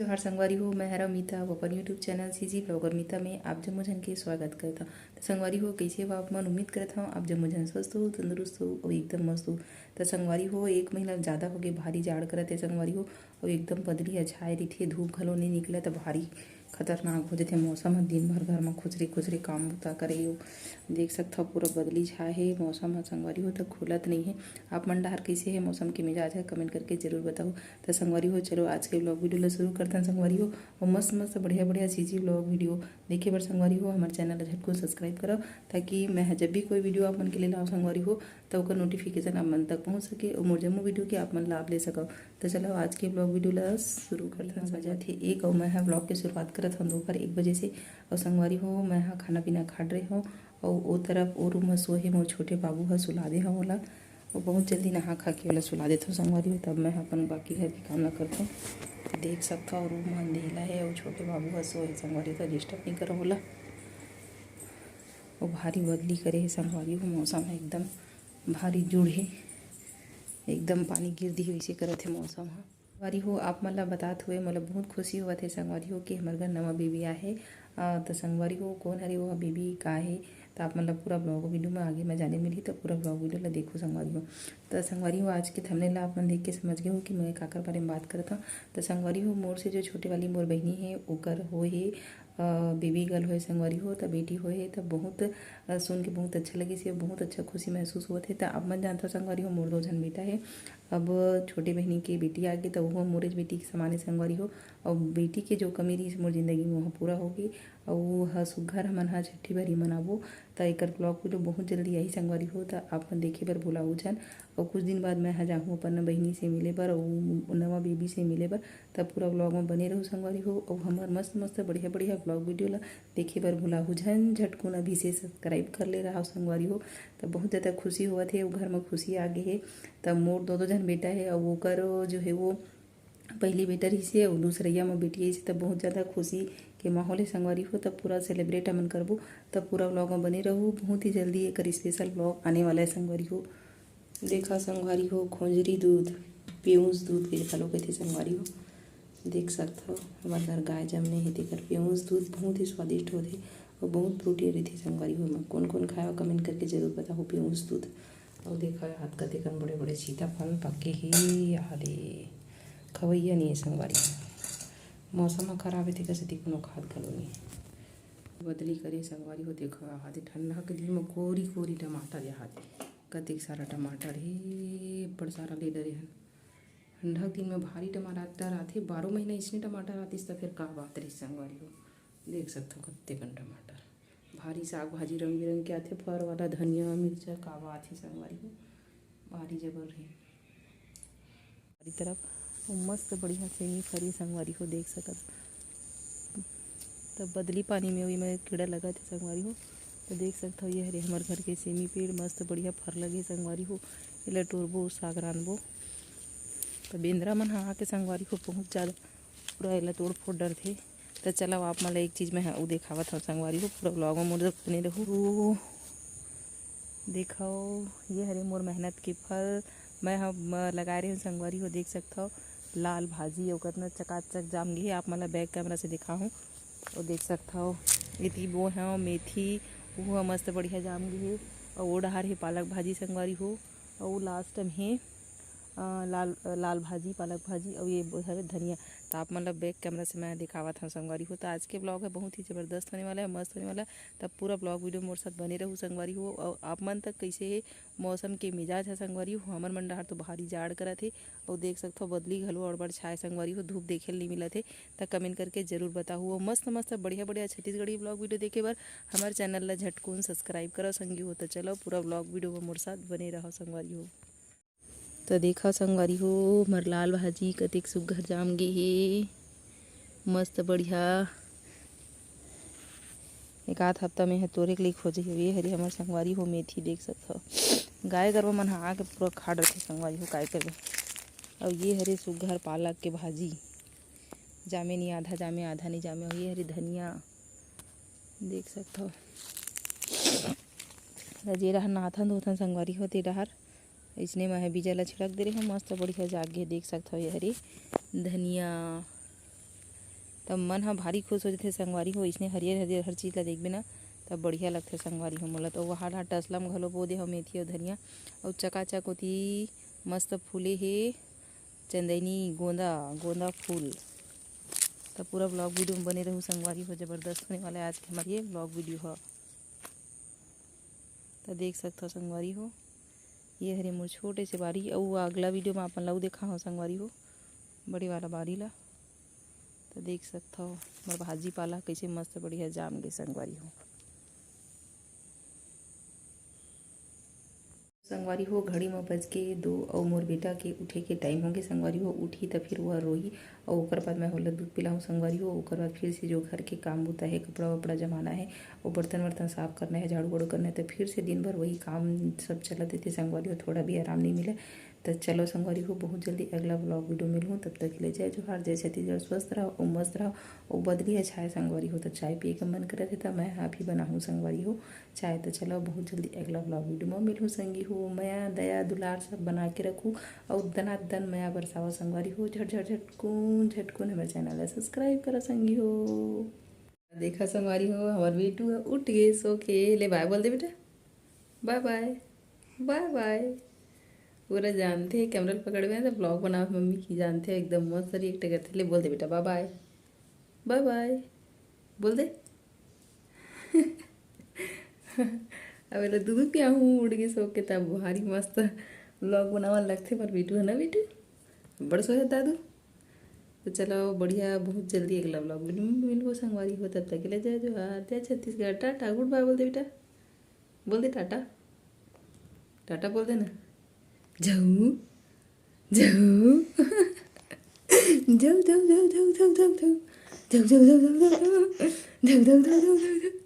जोहार संगवारी हो, मैं हरा मीता वो अपन यूट्यूब चैनल सीजी ब्लॉगर मीता में आप जम्मो झन के स्वागत करता हूँ। तो संगवारी हो कैसे हो आप मन उम्मीद करता हूँ आप जम्मो झन स्वस्थ हो, तंदुरुस्त हो और एकदम मस्त हो। तो संगवारी हो एक महीना ज़्यादा हो गए भारी जाड़ करत है संगवारी हो और एकदम बदली छाए रही थी, धूप घलो नहीं निकला तो भारी खतरनाक हो जाते मौसम है। दिन भर घर में खुचरे खुचरे काम बुता करे हो, देख सकता हो पूरा बदली छाए है मौसम है संगवारी हो। तो खुलत नहीं है। आप मन डहर कैसे है मौसम के मिजाज है कमेंट करके जरूर बताओ। तो संगवारी हो चलो आज के ब्लॉग वीडियो ला शुरू करते हैं संगवारी हो। और मस्त मस्त बढ़िया बढ़िया चीज़ी ब्लॉग वीडियो देखे बर संगवारी हो हमारे चैनल ला झटको सब्सक्राइब करो, ताकि मैं जब भी कोई वीडियो आप मन के लिए लाओ संगवारी हो तो उसका नोटिफिकेशन आप मन तक पहुँच सके और मोर जम्मो वीडियो के आप मन लाभ ले सको। तो चलो आज के ब्लॉग वीडियो ला शुरू करते हैं। बजा थे एक और मैं ब्लॉग की शुरुआत करत हूँ दोपहर 1 बजे से। और संगवारी हो मैं खाना पीना खा रहे हूँ और वो तरफ और रूम में सोहे मोर छोटे बाबू है सुला दे हूँ ओला और बहुत जल्दी नहा खा के वाला सुला देता हूँ संगवारी हो। तब मैं अपन बाकी घर के काम ना करता हूँ। देख सकता हूँ रूम में अंधेला है और छोटे बाबू है सोए संगवारी तो डिस्टर्ब नहीं करो बोला। वो भारी बदली करे है संगवारी हो, मौसम है एकदम भारी जुड़ है, एकदम पानी गिर दी वैसे करत है मौसम है संगवारी हो। आप मतलब बात हुए मतलब बहुत खुशी हुआ थे संगवारी हो कि हमारे घर नवा बेबी आहे। तो संगवारी हो कौन हरे वो बेबी का है तो आप मतलब पूरा ब्लॉग वीडियो में आगे मैं जाने मिली तो पूरा ब्लॉग वीडियो ला देखो संगवारी हो। तो संगवारी हो आज के थंबनेल ला आप मन देख के समझ गए हो कि मैं काकर बारे में बात करता हूँ। तो संगवारी हो मोर से जो छोटे वाली मोर बहनी है ओकर हो है बेबी गर्ल हो संगवारी हो तो बेटी हो है तो बहुत सुन के बहुत अच्छा लगी से बहुत अच्छा खुशी महसूस हुआ थे। तो अब मन जानता संगवारी हो मोर 2 जन बेटा है। अब छोटी बहनी की बेटी आ गई तो वो मोरेज बेटी के समान संगवारी हो और बेटी के जो कमी रही मोर जिंदगी में वह पूरा होगी और वो सुघर हमन हा छठी भरी मनाबो। तो एक ब्लॉग वीडियो बहुत जल्दी आई संगवारी हो तो आप मन देखे बर बोला उजन। और कुछ दिन बाद मैं जाऊँ अपन बहनी से मिले बर और नवा बेबी से मिले बर, तब पूरा ब्लॉग में बने रहूँ संगवारी हो। और हमार मस्त मस्त बढ़िया बढ़िया ब्लॉग वीडियो ला देखे बर भूला झन झटकुन अभी से सब्सक्राइब कर ले रहा संगवारी हो। तो बहुत ज़्यादा खुशी हुआ थे वो घर में खुशी आ गई है। तब मोर 2 जन बेटा है और वो कर जो है वो पहली बेटा रही से और दूसरैया में बेटी है तब बहुत ज़्यादा खुशी के माहौल है संगवारी हो। तब पूरा सेलिब्रेट हमन करबो। तब पूरा ब्लॉग में बने रहूँ, बहुत ही जल्दी एक स्पेशल ब्लॉग आने वाला है संगवारी हो। देखा संगवारी हो खोजरी दूध पेऊस दूध के घलो कहते संगवारी हो। देख सकते हो हमारे घर गाय जमने है तेकर पेऊस दूध बहुत ही स्वादिष्ट होते और बहुत प्रोटीन रहती संगवारी हो। मैं कौन कौन खाया कमेंट करके जरूर बताओ पेऊस दूध। और देखा हाथ का देखन बड़े बड़े सीताफल पके ही अरे खवैया नहीं है संगवारी। मौसम खराब है तेकर सेती कोनो खाद घलो नहीं बदली करे संगवारी हो। देखो आहाते ठंडा के दिन में कोरी कोरी टमाटर आहाते कतेक सारा टमाटर हे बड़ सारा ले डरे हन। ठंडा के दिन में भारी टमाटर आथे 12 महीना इसने टमाटर आतिस तो फिर का बात रही संगवारी हो। देख सकते हो कतेकन टमाटर भारी साग भाजी रंग बिरंग के आथे फर वाला धनिया मिर्चा कावा आथे संगवारी हो भारी जबर रही तरफ मस्त बढ़िया सेमी फरी संगवारी हो देख सकत। तब बदली पानी में वही में कीड़ा लगा थे संगवारी हो। तो देख सकते हो ये हरे हमारे घर के सेमी पेड़ मस्त बढ़िया फर लगे संगवारी हो। इला टोरबो साग रानबो तो बेंद्रा मन हा के संगवारी हो बहुत ज़्यादा पूरा इला तोड़ फोड़ डर थे। तो चलो आप मतलब एक चीज़ में वो देखावत हूँ संगवारी हो पूरा ब्लॉग में मोर बने रहूँ। देखो ये हरे मोर मेहनत के फल मैं हम लगा रही हूँ संगवारी हो। देख सकते हो लाल भाजी और कितना चकाचक जाम गई है आप मतलब बैक कैमरा से दिखाऊँ और देख सकते हो इतनी वो है मेथी वो मस्त बढ़िया जाम गई है। और वो डहार है पालक भाजी संगवारी हो और वो लास्ट में है लाल भाजी पालक भाजी और ये है धनिया। तो आप मतलब बैक कैमरा से मैं दिखावा था संगवारी हो। तो आज के ब्लॉग है बहुत ही ज़बरदस्त होने वाला है मस्त होने वाला है। तब पूरा ब्लॉग वीडियो मोर साथ बने रहूँ संगवारी हो। और आप मन तक कैसे है मौसम के मिजाज है संगवारी हो। हमर मन डहार तो भारी जाड़ करा थे और देख सकते हो बदली घलो और बड़ छाए संगवारी हो धूप देखे नहीं मिला थे। तो कमेंट करके जरूर बताओ। मस्त मस्त बढ़िया बढ़िया छत्तीसगढ़ी ब्लॉग वीडियो देखे बर हमारे चैनल ला झटकुन सब्सक्राइब करो संगी हो। तो चलो पूरा ब्लॉग वीडियो में मोर साथ बने रहो संगवारी हो। तो देखा संगवारी हो मर लाल भाजी कतेक सुग्घर जाम गे हे मस्त बढ़िया एक आध हफ्ता में है तोरे के लिए खोजे हुए हरे हमारे संगवारी हो। मेथी देख सकते हो गाय गरवा मन हा के पूरा खा रखे संगवारी हो काय करबे। और ये हरे सुग्घर पालक के भाजी जामे नहीं आधा जामे आधा नहीं जामे। और ये हरी धनिया देख सकते हो जे डहर नाथन धोथन संगवारी हो ते डहर इसने मैं बीजा ला छिड़क दे रहे हैं मस्त बढ़िया जागे देख सकते हो ये हरी धनिया तब मन ह भारी खुश हो जाथे संगवारी हो। इसने हरियर हरियर हर चीज़ ला देखबे ना तब बढ़िया लगथे संगवारी हो मोला। तो वहाँ ला टसला में घलो बो दे हव मेथी अउ धनिया अउ चकाचक होती मस्त फूले हे चंदैनी गोंदा फूल। तो पूरा ब्लॉग वीडियो में बने रहूँ संगवारी हो। ज़बरदस्त होने वाला है आज के हमारे ये ब्लॉग वीडियो है। तो देख सकते हो संगवारी हो ये हरे मोर छोटे से बारी अउ अगला वीडियो में अपन ला देखा हो संगवारी हो बड़े वाला बारी ला। तो देख सकते हो मोर भाजी पाला कैसे मस्त बढ़िया जाम गे संगवारी हो। संगवारी हो घड़ी में बज के 2 और मोर बेटा के उठे के टाइम होंगे संगवारी हो। उठी तो फिर वह रोही और ओकर बाद मैं ओला दूध पिलाऊँ संगवारी हो। ओकर बाद फिर से जो घर के काम होता है कपड़ा वपड़ा जमाना है और बर्तन वर्तन साफ करना है झाड़ू वाड़ू करना है तो फिर से दिन भर वही काम सब चला देते संगवारी हो। थोड़ा भी आराम नहीं मिले। तो चलो संगवारी हो बहुत जल्दी अगला ब्लॉग वीडियो मिलूँ तब तक के लिए जय जोहार जय छत्तीसगढ़। स्वस्थ रहो और मस्त रहो और बदली है चाय संगवारी हो। तो चाय पिए का मन करे थे तो मैं आप ही बनाऊँ संगवारी हो चाय। तो चलो बहुत जल्दी अगला ब्लॉग वीडियो में मिलूँ संगी हो। माया दया दुलार सब बना के रखूँ और दनादन माया बरसाओ संगवारी हो। झट झट झटकून हमारे चैनल है सब्सक्राइब करो संगी हो। देखा संगवारी हो हमारे बेटू उठ गए सो के ले बाय बोल दे बेटा बाय बाय बाय बाय। पूरा जानते हैं कैमरा पकड़ में तो ब्लॉग बना मम्मी की जानते हैं एकदम मस्त रिएक्ट करते। ले बोल दे बेटा बाय बाय बाय बाय बोल दे। अब दूध पिया हूँ उड़ के सो के तब भारी मस्त ब्लॉग बनावा लगते पर बेटू है ना बेटू बड़ सो है दादू। तो चलो बढ़िया बहुत जल्दी अगला ब्लॉग मिलबो संगवारी हो। तब तक के लिए जय जोहार जय छत्तीसगढ़ टाटा गुड बाय बोल दे बेटा बोल दे टाटा टाटा बोल दे ना जाऊ जाऊ जाऊ जाऊ जाऊ जाऊ जाऊ जाऊ जाऊ जाऊ जाऊ जाऊ जाऊ जाऊ जाऊ जाऊ जाऊ जाऊ